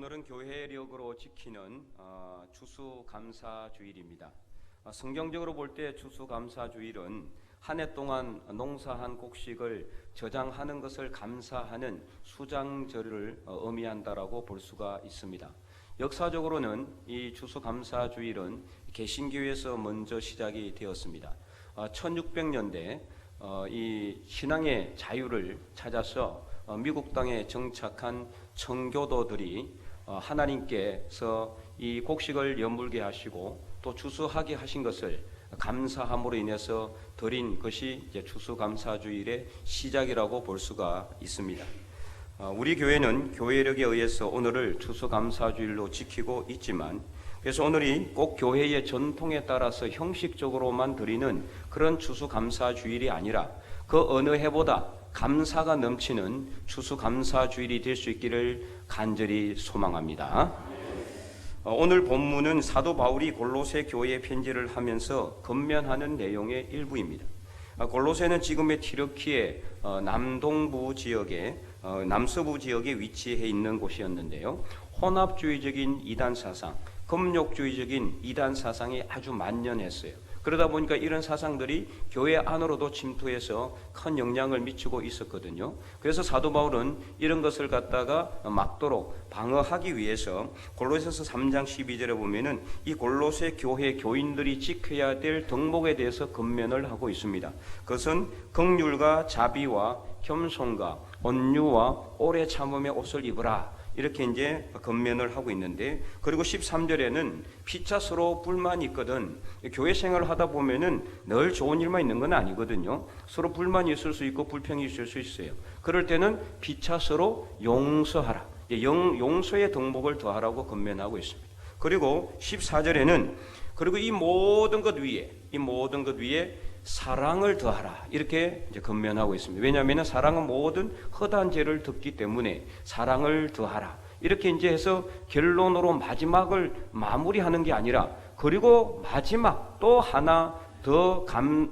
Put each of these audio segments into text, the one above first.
오늘은 교회력으로 지키는 추수감사주일입니다. 성경적으로 볼 때 추수감사주일은 한 해 동안 농사한 곡식을 저장하는 것을 감사하는 수장절을 의미한다라고 볼 수가 있습니다. 역사적으로는 이 추수감사주일은 개신교에서 먼저 시작이 되었습니다. 1600년대 이 신앙의 자유를 찾아서 미국 땅에 정착한 청교도들이 하나님께서 이 곡식을 여물게 하시고 또 추수하게 하신 것을 감사함으로 인해서 드린 것이 이제 추수감사주일의 시작이라고 볼 수가 있습니다. 우리 교회는 교회력에 의해서 오늘을 추수감사주일로 지키고 있지만, 그래서 오늘이 꼭 교회의 전통에 따라서 형식적으로만 드리는 그런 추수감사주일이 아니라 그 어느 해보다 감사가 넘치는 추수감사주일이 될 수 있기를 간절히 소망합니다. 오늘 본문은 사도 바울이 골로새 교회에 편지를 하면서 건면하는 내용의 일부입니다. 골로새는 지금의 튀르키예 남동부 지역에 남서부 지역에 위치해 있는 곳이었는데요. 혼합주의적인 이단 사상, 금욕주의적인 이단 사상이 아주 만연했어요. 그러다 보니까 이런 사상들이 교회 안으로도 침투해서 큰 영향을 미치고 있었거든요. 그래서 사도 바울은 이런 것을 갖다가 막도록 방어하기 위해서 골로새서 3장 12절에 보면은 이 골로새 교회 교인들이 지켜야 될 덕목에 대해서 건면을 하고 있습니다. 그것은 긍휼과 자비와 겸손과 온유와 오래 참음의 옷을 입으라, 이렇게 이제 건면을 하고 있는데, 그리고 13절에는 피차 서로 불만이 있거든. 교회 생활을 하다 보면은 늘 좋은 일만 있는 건 아니거든요. 서로 불만이 있을 수 있고 불평이 있을 수 있어요. 그럴 때는 피차 서로 용서하라, 용서의 덕목을 더하라고 건면하고 있습니다. 그리고 14절에는 그리고 이 모든 것 위에 사랑을 더하라, 이렇게 이제 건면하고 있습니다. 왜냐하면 사랑은 모든 허다한 죄를 덮기 때문에 사랑을 더하라, 이렇게 이제 해서 결론으로 마지막을 마무리하는 게 아니라, 그리고 마지막 또 하나 더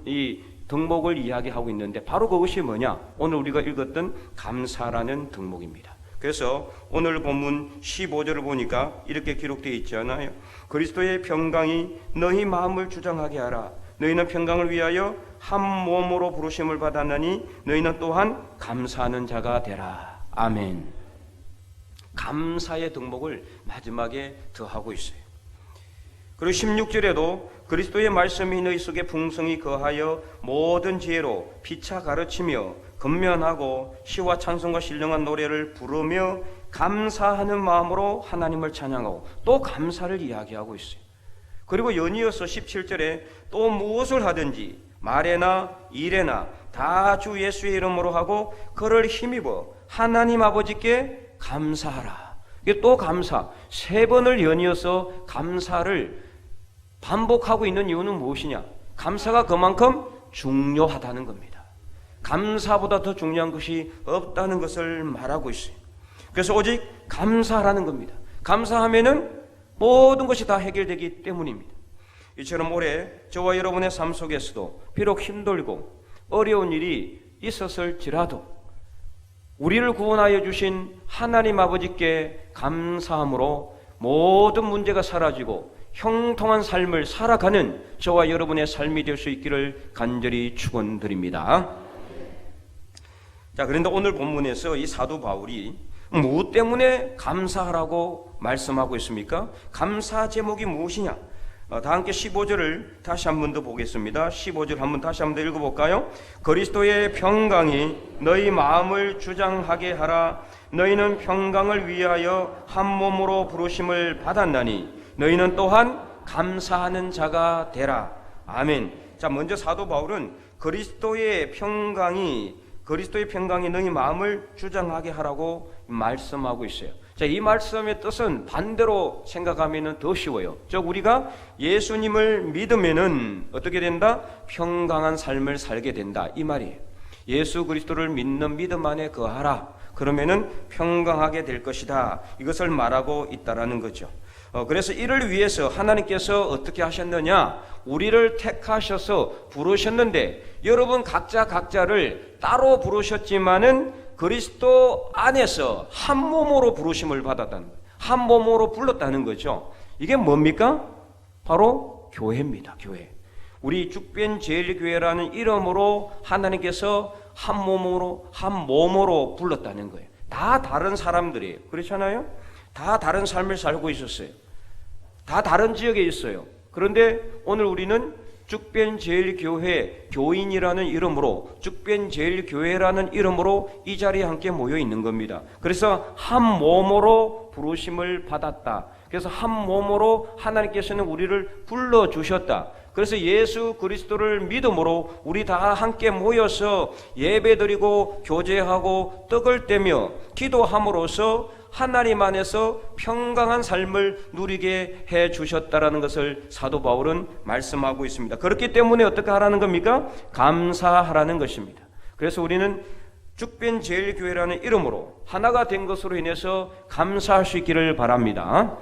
이 덕목을 이야기하고 있는데, 바로 그것이 뭐냐? 오늘 우리가 읽었던 감사라는 덕목입니다. 그래서 오늘 본문 15절을 보니까 이렇게 기록되어 있지 않아요? 그리스도의 평강이 너희 마음을 주장하게 하라. 너희는 평강을 위하여 한 몸으로 부르심을 받았나니 너희는 또한 감사하는 자가 되라. 아멘. 감사의 덕목을 마지막에 더하고 있어요. 그리고 16절에도 그리스도의 말씀이 너희 속에 풍성히 거하여 모든 지혜로 피차 가르치며 건면하고 시와 찬송과 신령한 노래를 부르며 감사하는 마음으로 하나님을 찬양하고, 또 감사를 이야기하고 있어요. 그리고 연이어서 17절에 또 무엇을 하든지 말에나 일에나 다 주 예수의 이름으로 하고 그를 힘입어 하나님 아버지께 감사하라. 이게 또 감사, 3번을 연이어서 감사를 반복하고 있는 이유는 무엇이냐? 감사가 그만큼 중요하다는 겁니다. 감사보다 더 중요한 것이 없다는 것을 말하고 있어요. 그래서 오직 감사라는 겁니다. 감사하면은 모든 것이 다 해결되기 때문입니다. 이처럼 올해 저와 여러분의 삶 속에서도 비록 힘들고 어려운 일이 있었을지라도 우리를 구원하여 주신 하나님 아버지께 감사함으로 모든 문제가 사라지고 형통한 삶을 살아가는 저와 여러분의 삶이 될 수 있기를 간절히 축원드립니다. 자, 그런데 오늘 본문에서 이 사도 바울이 무엇 때문에 감사하라고 말씀하고 있습니까? 감사 제목이 무엇이냐? 다 함께 15절을 다시 한 번 더 보겠습니다. 15절 다시 한 번 더 읽어볼까요? 그리스도의 평강이 너희 마음을 주장하게 하라. 너희는 평강을 위하여 한 몸으로 부르심을 받았나니 너희는 또한 감사하는 자가 되라. 아멘. 자, 먼저 사도 바울은 그리스도의 평강이 너희 마음을 주장하게 하라고 말씀하고 있어요. 자, 이 말씀의 뜻은 반대로 생각하면 더 쉬워요. 즉, 우리가 예수님을 믿으면은 어떻게 된다? 평강한 삶을 살게 된다, 이 말이에요. 예수 그리스도를 믿는 믿음 안에 거하라. 그러면은 평강하게 될 것이다, 이것을 말하고 있다라는 거죠. 그래서 이를 위해서 하나님께서 어떻게 하셨느냐? 우리를 택하셔서 부르셨는데, 여러분 각자를 따로 부르셨지만은 그리스도 안에서 한 몸으로 부르심을 받았다는 거예요. 한 몸으로 불렀다는 거죠. 이게 뭡니까? 바로 교회입니다. 교회. 우리 죽변제일교회라는 이름으로 하나님께서 한 몸으로 불렀다는 거예요. 다 다른 사람들이에요. 그렇잖아요? 다 다른 삶을 살고 있었어요. 다 다른 지역에 있어요. 그런데 오늘 우리는 죽변제일교회 교인이라는 이름으로, 죽변제일교회라는 이름으로 이 자리에 함께 모여 있는 겁니다. 그래서 한 몸으로 부르심을 받았다. 그래서 한 몸으로 하나님께서는 우리를 불러주셨다. 그래서 예수 그리스도를 믿음으로 우리 다 함께 모여서 예배드리고 교제하고 떡을 떼며 기도함으로써 하나님 안에서 평강한 삶을 누리게 해 주셨다라는 것을 사도 바울은 말씀하고 있습니다. 그렇기 때문에 어떻게 하라는 겁니까? 감사하라는 것입니다. 그래서 우리는 죽변제일교회라는 이름으로 하나가 된 것으로 인해서 감사할 수 있기를 바랍니다.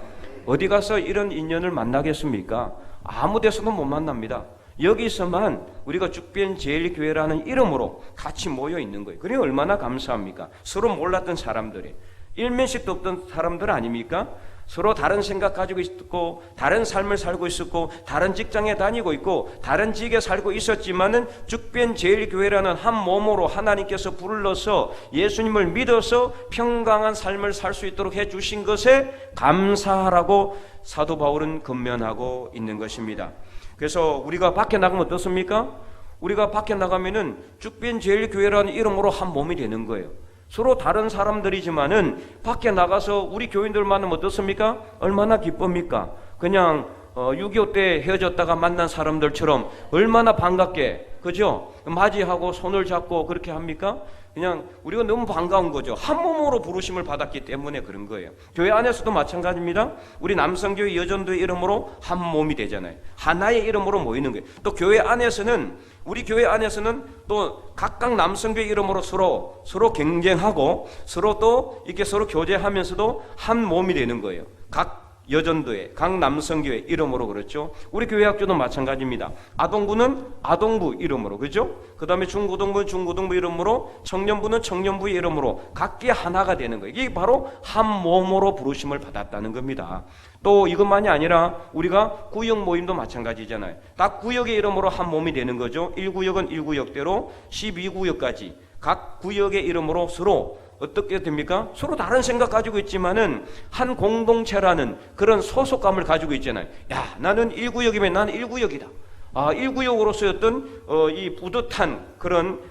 어디 가서 이런 인연을 만나겠습니까? 아무 데서도 못 만납니다. 여기서만 우리가 죽변제일교회라는 이름으로 같이 모여 있는 거예요. 그러니 얼마나 감사합니까? 서로 몰랐던 사람들이, 일면식도 없던 사람들 아닙니까? 서로 다른 생각 가지고 있었고, 다른 삶을 살고 있었고, 다른 직장에 다니고 있고, 다른 지역에 살고 있었지만은 죽변제일교회라는 한 몸으로 하나님께서 불러서 예수님을 믿어서 평강한 삶을 살 수 있도록 해주신 것에 감사하라고 사도 바울은 권면하고 있는 것입니다. 그래서 우리가 밖에 나가면 어떻습니까? 우리가 밖에 나가면은 죽변제일교회라는 이름으로 한 몸이 되는 거예요. 서로 다른 사람들이지만은 밖에 나가서 우리 교인들 만나면 어떻습니까? 얼마나 기쁩니까? 그냥 6.25 때 헤어졌다가 만난 사람들처럼 얼마나 반갑게, 그죠? 맞이하고 손을 잡고 그렇게 합니까? 그냥 우리가 너무 반가운 거죠. 한 몸으로 부르심을 받았기 때문에 그런 거예요. 교회 안에서도 마찬가지입니다. 우리 남성교회 여전도의 이름으로 한 몸이 되잖아요. 하나의 이름으로 모이는 거예요. 또 교회 안에서는, 우리 교회 안에서는 또 각각 남성교회 이름으로 서로 경쟁하고 서로 또 이렇게 서로 교제하면서도 한 몸이 되는 거예요. 각 여전도회, 각 남성교회 이름으로, 그렇죠? 우리 교회 학교도 마찬가지입니다. 아동부는 아동부 이름으로, 그죠? 그 다음에 중고등부는 중고등부 이름으로, 청년부는 청년부 이름으로 각기 하나가 되는 거예요. 이게 바로 한 몸으로 부르심을 받았다는 겁니다. 또 이것만이 아니라 우리가 구역 모임도 마찬가지잖아요. 딱 구역의 이름으로 한 몸이 되는 거죠. 1구역은 1구역대로 12구역까지 각 구역의 이름으로 서로 어떻게 됩니까? 서로 다른 생각 가지고 있지만은 한 공동체라는 그런 소속감을 가지고 있잖아요. 야, 나는 1구역이면 나는 1구역이다. 1구역으로서의 어떤 이 뿌듯한 그런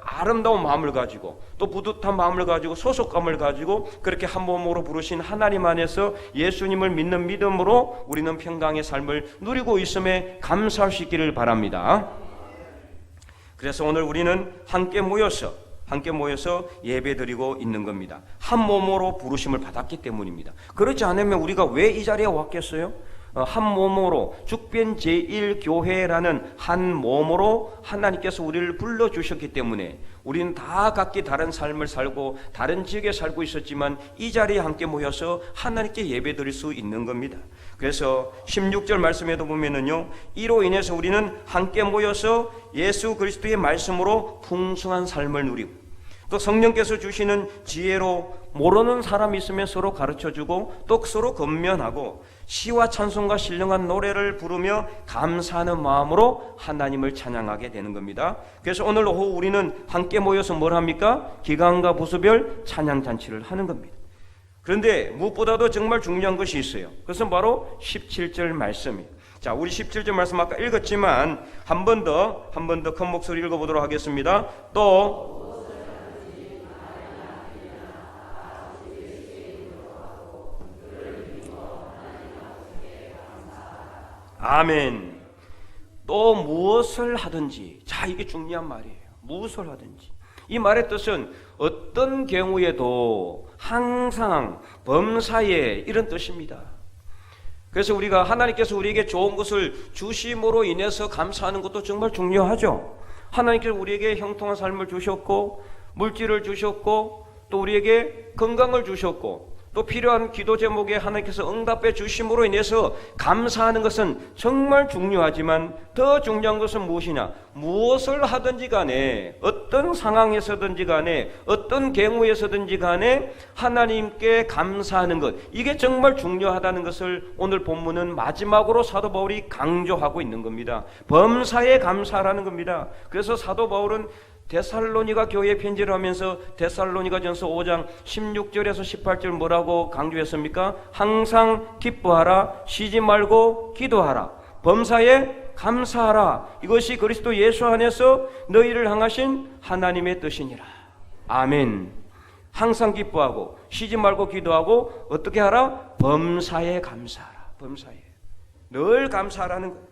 아름다운 마음을 가지고, 또 뿌듯한 마음을 가지고 소속감을 가지고 그렇게 한 몸으로 부르신 하나님 안에서 예수님을 믿는 믿음으로 우리는 평강의 삶을 누리고 있음에 감사할 수 있기를 바랍니다. 그래서 오늘 우리는 함께 모여서 예배드리고 있는 겁니다. 한 몸으로 부르심을 받았기 때문입니다. 그렇지 않으면 우리가 왜 이 자리에 왔겠어요? 한 몸으로, 죽변제일교회라는 한 몸으로 하나님께서 우리를 불러주셨기 때문에 우리는 다 각기 다른 삶을 살고 다른 지역에 살고 있었지만 이 자리에 함께 모여서 하나님께 예배드릴 수 있는 겁니다. 그래서 16절 말씀에도 보면은요, 이로 인해서 우리는 함께 모여서 예수 그리스도의 말씀으로 풍성한 삶을 누리고, 또 성령께서 주시는 지혜로 모르는 사람이 있으면 서로 가르쳐주고, 또 서로 권면하고, 시와 찬송과 신령한 노래를 부르며 감사하는 마음으로 하나님을 찬양하게 되는 겁니다. 그래서 오늘 오후 우리는 함께 모여서 뭘 합니까? 기간과 부수별 찬양잔치를 하는 겁니다. 그런데 무엇보다도 정말 중요한 것이 있어요. 그것은 바로 17절 말씀이에요. 자, 우리 17절 말씀 아까 읽었지만 한 번 더 큰 목소리 읽어보도록 하겠습니다. 또 아멘. 또 무엇을 하든지. 자, 이게 중요한 말이에요. 무엇을 하든지. 이 말의 뜻은 어떤 경우에도 항상 범사에 이런 뜻입니다. 그래서 우리가 하나님께서 우리에게 좋은 것을 주심으로 인해서 감사하는 것도 정말 중요하죠. 하나님께서 우리에게 형통한 삶을 주셨고, 물질을 주셨고, 또 우리에게 건강을 주셨고, 또 필요한 기도 제목에 하나님께서 응답해 주심으로 인해서 감사하는 것은 정말 중요하지만 더 중요한 것은 무엇이냐? 무엇을 하든지 간에 어떤 상황에서든지 간에 어떤 경우에서든지 간에 하나님께 감사하는 것, 이게 정말 중요하다는 것을 오늘 본문은 마지막으로 사도 바울이 강조하고 있는 겁니다. 범사에 감사라는 겁니다. 그래서 사도 바울은 데살로니가 교회에 편지를 하면서 데살로니가전서 5장 16절에서 18절 뭐라고 강조했습니까? 항상 기뻐하라, 쉬지 말고 기도하라, 범사에 감사하라, 이것이 그리스도 예수 안에서 너희를 향하신 하나님의 뜻이니라. 아멘. 항상 기뻐하고 쉬지 말고 기도하고 어떻게 하라? 범사에 감사하라. 범사에 늘 감사하라는 거예요.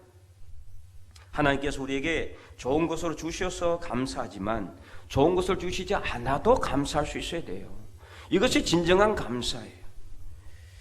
하나님께서 우리에게 좋은 것으로 주셔서 감사하지만 좋은 것을 주시지 않아도 감사할 수 있어야 돼요. 이것이 진정한 감사예요.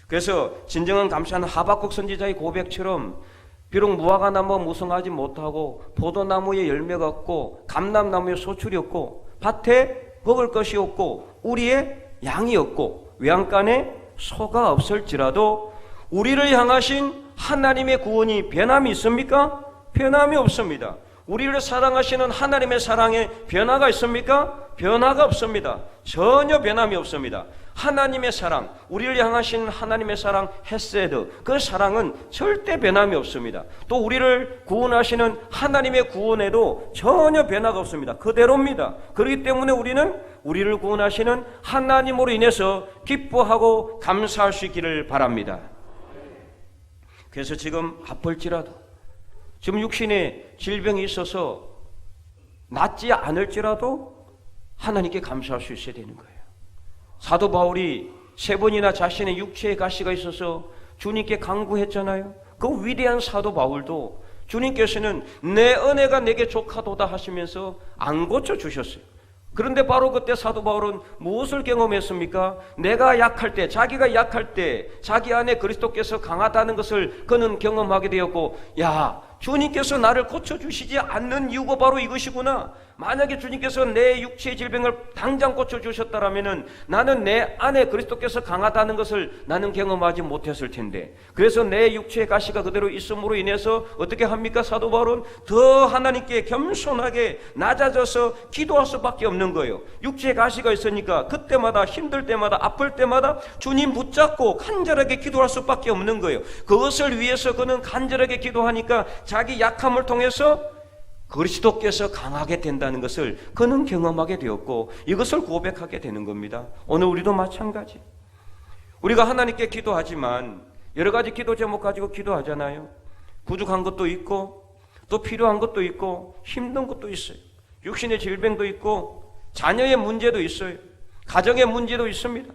그래서 진정한 감사는 하박국 선지자의 고백처럼 비록 무화과 나무가 무성하지 못하고 포도나무에 열매가 없고 감람나무에 소출이 없고 밭에 먹을 것이 없고 우리의 양이 없고 외양간에 소가 없을지라도 우리를 향하신 하나님의 구원이 변함이 있습니까? 변함이 없습니다. 우리를 사랑하시는 하나님의 사랑에 변화가 있습니까? 변화가 없습니다. 전혀 변함이 없습니다. 하나님의 사랑, 우리를 향하신 하나님의 사랑 헤세드, 그 사랑은 절대 변함이 없습니다. 또 우리를 구원하시는 하나님의 구원에도 전혀 변화가 없습니다. 그대로입니다. 그렇기 때문에 우리는 우리를 구원하시는 하나님으로 인해서 기뻐하고 감사할 수 있기를 바랍니다. 그래서 지금 아플지라도, 지금 육신에 질병이 있어서 낫지 않을지라도 하나님께 감사할 수 있어야 되는 거예요. 사도 바울이 3번이나 자신의 육체의 가시가 있어서 주님께 간구했잖아요. 그 위대한 사도 바울도 주님께서는 내 은혜가 내게 족하도다 하시면서 안 고쳐주셨어요. 그런데 바로 그때 사도 바울은 무엇을 경험했습니까? 내가 약할 때, 자기가 약할 때 자기 안에 그리스도께서 강하다는 것을 그는 경험하게 되었고, 야, 주님께서 나를 고쳐주시지 않는 이유가 바로 이것이구나. 만약에 주님께서 내 육체의 질병을 당장 고쳐주셨다면 나는 내 안에 그리스도께서 강하다는 것을 나는 경험하지 못했을 텐데, 그래서 내 육체의 가시가 그대로 있음으로 인해서 어떻게 합니까? 사도 바울은 더 하나님께 겸손하게 낮아져서 기도할 수밖에 없는 거예요. 육체의 가시가 있으니까 그때마다 힘들 때마다 아플 때마다 주님 붙잡고 간절하게 기도할 수밖에 없는 거예요. 그것을 위해서 그는 간절하게 기도하니까 자기 약함을 통해서 그리스도께서 강하게 된다는 것을 그는 경험하게 되었고, 이것을 고백하게 되는 겁니다. 오늘 우리도 마찬가지. 우리가 하나님께 기도하지만 여러 가지 기도 제목 가지고 기도하잖아요. 부족한 것도 있고 또 필요한 것도 있고 힘든 것도 있어요. 육신의 질병도 있고 자녀의 문제도 있어요. 가정의 문제도 있습니다.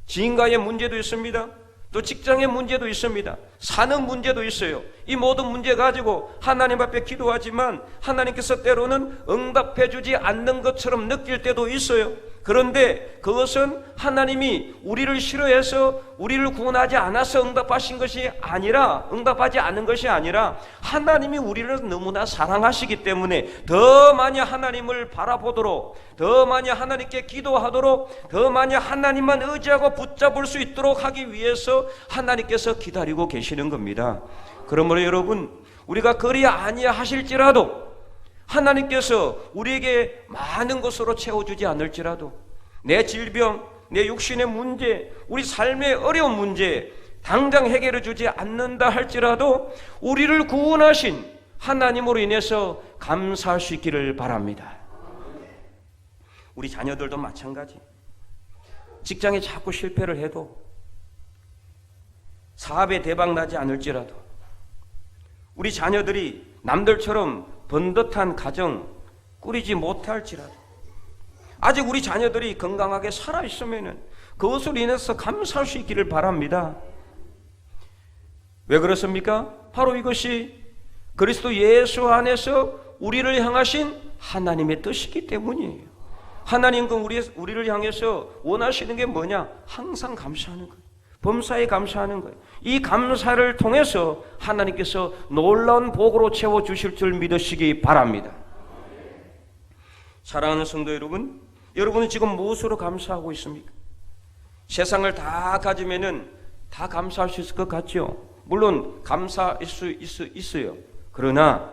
지인과의 문제도 있습니다. 또 직장의 문제도 있습니다. 사는 문제도 있어요. 이 모든 문제 가지고 하나님 앞에 기도하지만 하나님께서 때로는 응답해 주지 않는 것처럼 느낄 때도 있어요. 그런데 그것은 하나님이 우리를 싫어해서 우리를 구원하지 않아서 응답하신 것이 아니라, 응답하지 않은 것이 아니라 하나님이 우리를 너무나 사랑하시기 때문에 더 많이 하나님을 바라보도록, 더 많이 하나님께 기도하도록, 더 많이 하나님만 의지하고 붙잡을 수 있도록 하기 위해서 하나님께서 기다리고 계시는 겁니다. 그러므로 여러분, 우리가 그리 아니하실지라도, 하나님께서 우리에게 많은 것으로 채워주지 않을지라도, 내 질병, 내 육신의 문제, 우리 삶의 어려운 문제 당장 해결해 주지 않는다 할지라도 우리를 구원하신 하나님으로 인해서 감사할 수 있기를 바랍니다. 우리 자녀들도 마찬가지. 직장에 자꾸 실패를 해도, 사업에 대박 나지 않을지라도, 우리 자녀들이 남들처럼 번듯한 가정 꾸리지 못할지라도, 아직 우리 자녀들이 건강하게 살아있으면 그것으로 인해서 감사할 수 있기를 바랍니다. 왜 그렇습니까? 바로 이것이 그리스도 예수 안에서 우리를 향하신 하나님의 뜻이기 때문이에요. 하나님은 우리를 향해서 원하시는 게 뭐냐? 항상 감사하는 거예요. 범사에 감사하는 거예요. 이 감사를 통해서 하나님께서 놀라운 복으로 채워주실 줄 믿으시기 바랍니다. 사랑하는 성도 여러분, 여러분은 지금 무엇으로 감사하고 있습니까? 세상을 다 가지면은 다 감사할 수 있을 것 같죠? 물론 감사할 수 있어요. 그러나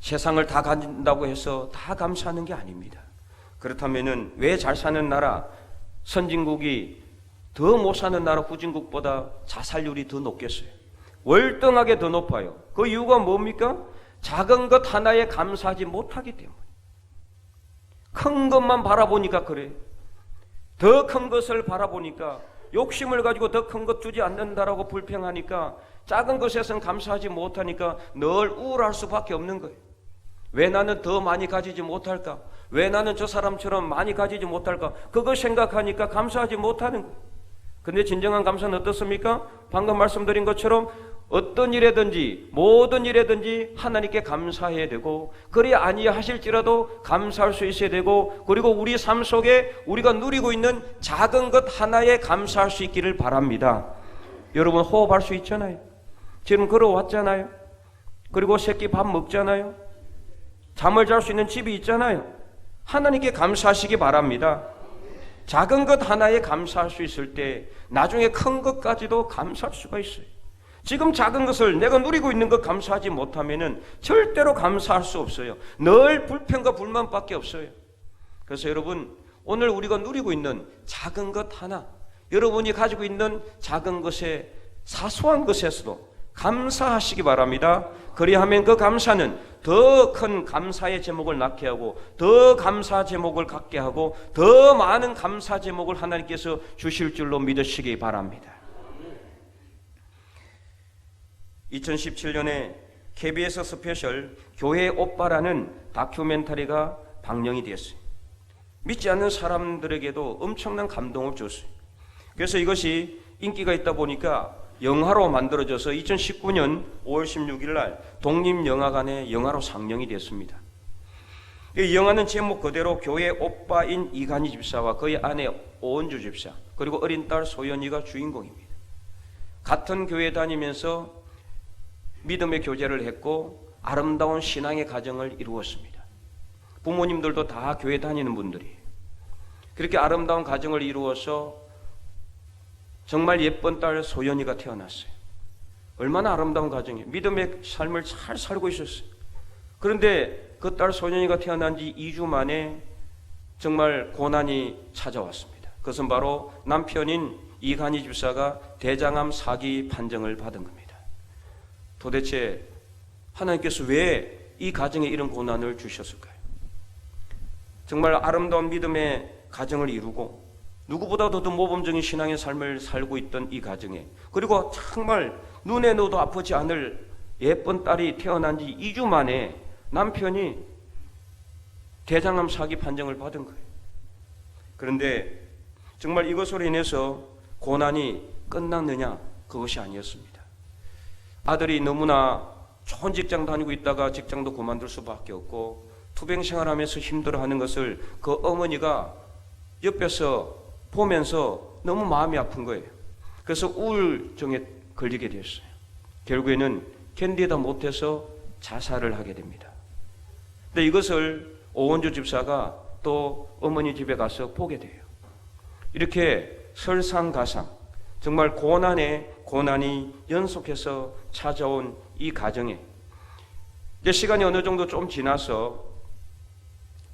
세상을 다 가진다고 해서 다 감사하는 게 아닙니다. 그렇다면은 왜 잘 사는 나라, 선진국이 더 못 사는 나라 후진국보다 자살률이 더 높겠어요? 월등하게 더 높아요. 그 이유가 뭡니까? 작은 것 하나에 감사하지 못하기 때문에. 큰 것만 바라보니까 그래요. 더 큰 것을 바라보니까, 욕심을 가지고 더 큰 것 주지 않는다라고 불평하니까, 작은 것에선 감사하지 못하니까 늘 우울할 수밖에 없는 거예요. 왜 나는 더 많이 가지지 못할까? 왜 나는 저 사람처럼 많이 가지지 못할까? 그거 생각하니까 감사하지 못하는 거예요. 근데 진정한 감사는 어떻습니까? 방금 말씀드린 것처럼 어떤 일에든지 모든 일에든지 하나님께 감사해야 되고, 그리 아니하실지라도 감사할 수 있어야 되고, 그리고 우리 삶 속에 우리가 누리고 있는 작은 것 하나에 감사할 수 있기를 바랍니다. 여러분 호흡할 수 있잖아요. 지금 걸어왔잖아요. 그리고 새끼 밥 먹잖아요. 잠을 잘 수 있는 집이 있잖아요. 하나님께 감사하시기 바랍니다. 작은 것 하나에 감사할 수 있을 때 나중에 큰 것까지도 감사할 수가 있어요. 지금 작은 것을 내가 누리고 있는 것 감사하지 못하면은 절대로 감사할 수 없어요. 늘 불평과 불만밖에 없어요. 그래서 여러분, 오늘 우리가 누리고 있는 작은 것 하나, 여러분이 가지고 있는 작은 것에, 사소한 것에서도 감사하시기 바랍니다. 그리하면 그 감사는 더 큰 감사의 제목을 낳게 하고, 더 감사 제목을 갖게 하고, 더 많은 감사 제목을 하나님께서 주실 줄로 믿으시기 바랍니다. 2017년에 KBS 스페셜 교회 오빠라는 다큐멘터리가 방영이 되었어요. 믿지 않는 사람들에게도 엄청난 감동을 줬어요. 그래서 이것이 인기가 있다 보니까 영화로 만들어져서 2019년 5월 16일 날 독립영화관에 영화로 상영이 됐습니다. 이 영화는 제목 그대로 교회 오빠인 이간희 집사와 그의 아내 오은주 집사, 그리고 어린 딸 소연이가 주인공입니다. 같은 교회 다니면서 믿음의 교제를 했고 아름다운 신앙의 가정을 이루었습니다. 부모님들도 다 교회 다니는 분들이에요. 그렇게 아름다운 가정을 이루어서 정말 예쁜 딸 소연이가 태어났어요. 얼마나 아름다운 가정이에요. 믿음의 삶을 잘 살고 있었어요. 그런데 그 딸 소연이가 태어난 지 2주 만에 정말 고난이 찾아왔습니다. 그것은 바로 남편인 이간희 집사가 대장암 4기 판정을 받은 겁니다. 도대체 하나님께서 왜 이 가정에 이런 고난을 주셨을까요? 정말 아름다운 믿음의 가정을 이루고 누구보다도 더 모범적인 신앙의 삶을 살고 있던 이 가정에, 그리고 정말 눈에 넣어도 아프지 않을 예쁜 딸이 태어난 지 2주 만에 남편이 대장암 4기 판정을 받은 거예요. 그런데 정말 이것으로 인해서 고난이 끝났느냐? 그것이 아니었습니다. 아들이 너무나 좋은 직장 다니고 있다가 직장도 그만둘 수밖에 없고 투병 생활하면서 힘들어하는 것을 그 어머니가 옆에서 보면서 너무 마음이 아픈 거예요. 그래서 우울증에 걸리게 됐어요. 결국에는 견디다 못해서 자살을 하게 됩니다. 근데 이것을 오은주 집사가 또 어머니 집에 가서 보게 돼요. 이렇게 설상가상 정말 고난에 고난이 연속해서 찾아온 이 가정에 이제 시간이 어느 정도 좀 지나서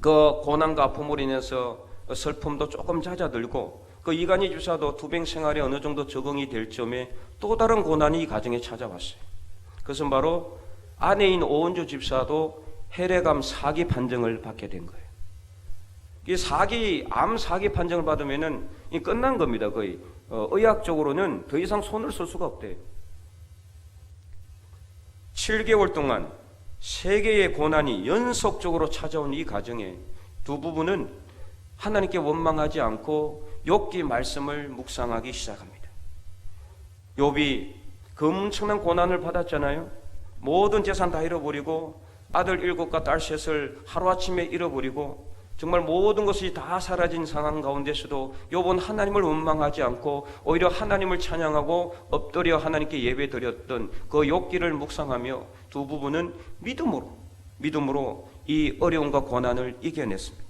그 고난과 아픔으로 인해서 슬픔도 조금 잦아들고 그 이간희 집사도 투병 생활에 어느 정도 적응이 될 점에 또 다른 고난이 이 가정에 찾아왔어요. 그것은 바로 아내인 오은주 집사도 혈액암 4기 판정을 받게 된 거예요. 이 암 4기 판정을 받으면은 끝난 겁니다. 거의 의학적으로는 더 이상 손을 쓸 수가 없대요. 7개월 동안 3개의 고난이 연속적으로 찾아온 이 가정에 두 부부는 하나님께 원망하지 않고 욥기 말씀을 묵상하기 시작합니다. 욥이 그 엄청난 고난을 받았잖아요. 모든 재산 다 잃어버리고 아들 7과 딸 3을 하루아침에 잃어버리고 정말 모든 것이 다 사라진 상황 가운데서도 욥은 하나님을 원망하지 않고 오히려 하나님을 찬양하고 엎드려 하나님께 예배드렸던 그 욥기를 묵상하며 두 부부는 믿음으로 이 어려움과 고난을 이겨냈습니다.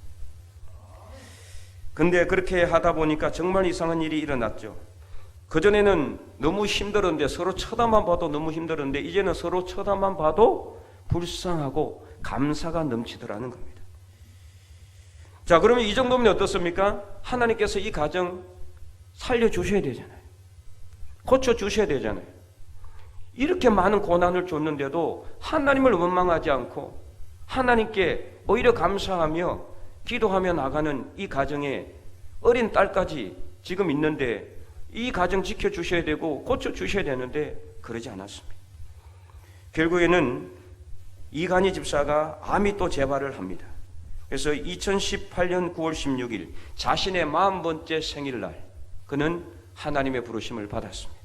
근데 그렇게 하다 보니까 정말 이상한 일이 일어났죠. 그전에는 너무 힘들었는데, 서로 쳐다만 봐도 너무 힘들었는데, 이제는 서로 쳐다만 봐도 불쌍하고 감사가 넘치더라는 겁니다. 자, 그러면 이 정도면 어떻습니까? 하나님께서 이 가정 살려주셔야 되잖아요. 고쳐주셔야 되잖아요. 이렇게 많은 고난을 줬는데도 하나님을 원망하지 않고 하나님께 오히려 감사하며 기도하며 나가는 이 가정에 어린 딸까지 지금 있는데, 이 가정 지켜주셔야 되고 고쳐주셔야 되는데 그러지 않았습니다. 결국에는 이간희 집사가 암이 또 재발을 합니다. 그래서 2018년 9월 16일 자신의 40번째 생일날 그는 하나님의 부르심을 받았습니다.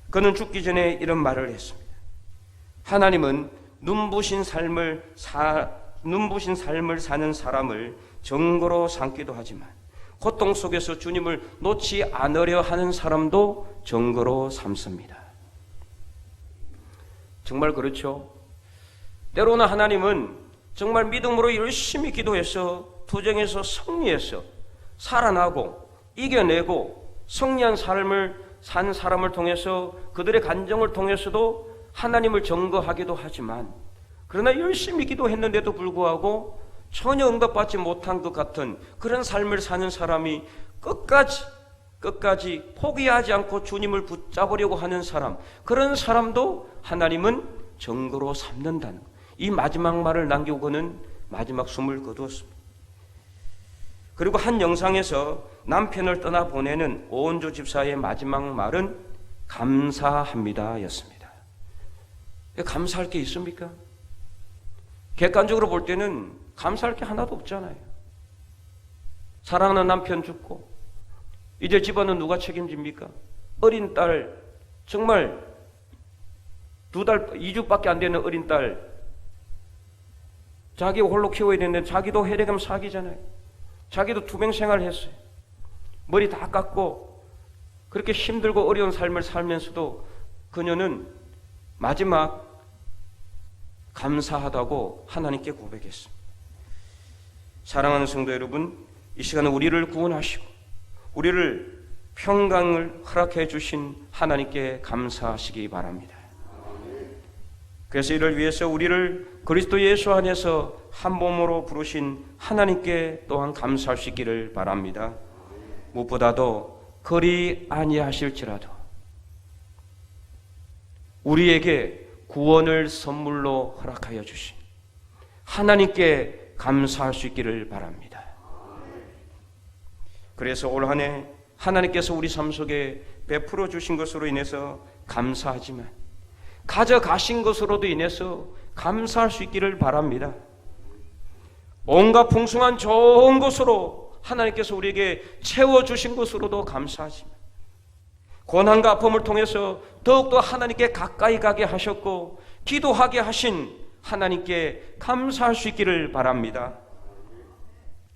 그는 죽기 전에 이런 말을 했습니다. 하나님은 눈부신 삶을 사는 사람을 정거로 삼기도 하지만 고통 속에서 주님을 놓지 않으려 하는 사람도 정거로 삼습니다. 정말 그렇죠. 때로는 하나님은 정말 믿음으로 열심히 기도해서 투쟁해서 승리해서 살아나고 이겨내고 승리한 삶을 산 사람을 통해서 그들의 간정을 통해서도 하나님을 증거하기도 하지만, 그러나 열심히 기도했는데도 불구하고 전혀 응답받지 못한 것 같은 그런 삶을 사는 사람이 끝까지 포기하지 않고 주님을 붙잡으려고 하는 사람, 그런 사람도 하나님은 증거로 삼는다는, 이 마지막 말을 남기고 그는 마지막 숨을 거두었습니다. 그리고 한 영상에서 남편을 떠나보내는 오은조 집사의 마지막 말은 감사합니다 였습니다. 감사할 게 있습니까? 객관적으로 볼 때는 감사할 게 하나도 없잖아요. 사랑하는 남편 죽고 이제 집안은 누가 책임집니까? 어린 딸, 정말 2주밖에 안 되는 어린 딸 자기 홀로 키워야 되는데 자기도 혈액암 사기잖아요. 자기도 투병 생활을 했어요. 머리 다 깎고 그렇게 힘들고 어려운 삶을 살면서도 그녀는 마지막 감사하다고 하나님께 고백했습니다. 사랑하는 성도 여러분, 이 시간에 우리를 구원하시고 우리를 평강을 허락해 주신 하나님께 감사하시기 바랍니다. 그래서 이를 위해서 우리를 그리스도 예수 안에서 한 몸으로 부르신 하나님께 또한 감사할 수 있기를 바랍니다. 무엇보다도 그리 아니하실지라도 우리에게 구원을 선물로 허락하여 주신 하나님께 감사할 수 있기를 바랍니다. 그래서 올 한 해 하나님께서 우리 삶 속에 베풀어 주신 것으로 인해서 감사하지만 가져가신 것으로도 인해서 감사할 수 있기를 바랍니다. 온갖 풍성한 좋은 것으로 하나님께서 우리에게 채워주신 것으로도 감사하지만 고난과 아픔을 통해서 더욱더 하나님께 가까이 가게 하셨고 기도하게 하신 하나님께 감사할 수 있기를 바랍니다.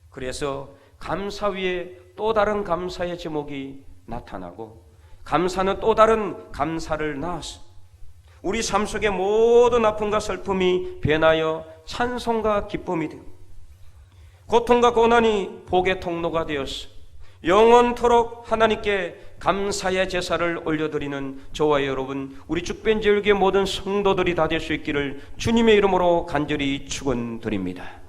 그래서 감사 위에 또 다른 감사의 제목이 나타나고 감사는 또 다른 감사를 낳았습니다. 우리 삶 속의 모든 아픔과 슬픔이 변하여 찬송과 기쁨이 되고 고통과 고난이 복의 통로가 되었어 영원토록 하나님께 감사의 제사를 올려드리는 저와 여러분, 우리 죽변제일교회 모든 성도들이 다 될 수 있기를 주님의 이름으로 간절히 축원드립니다.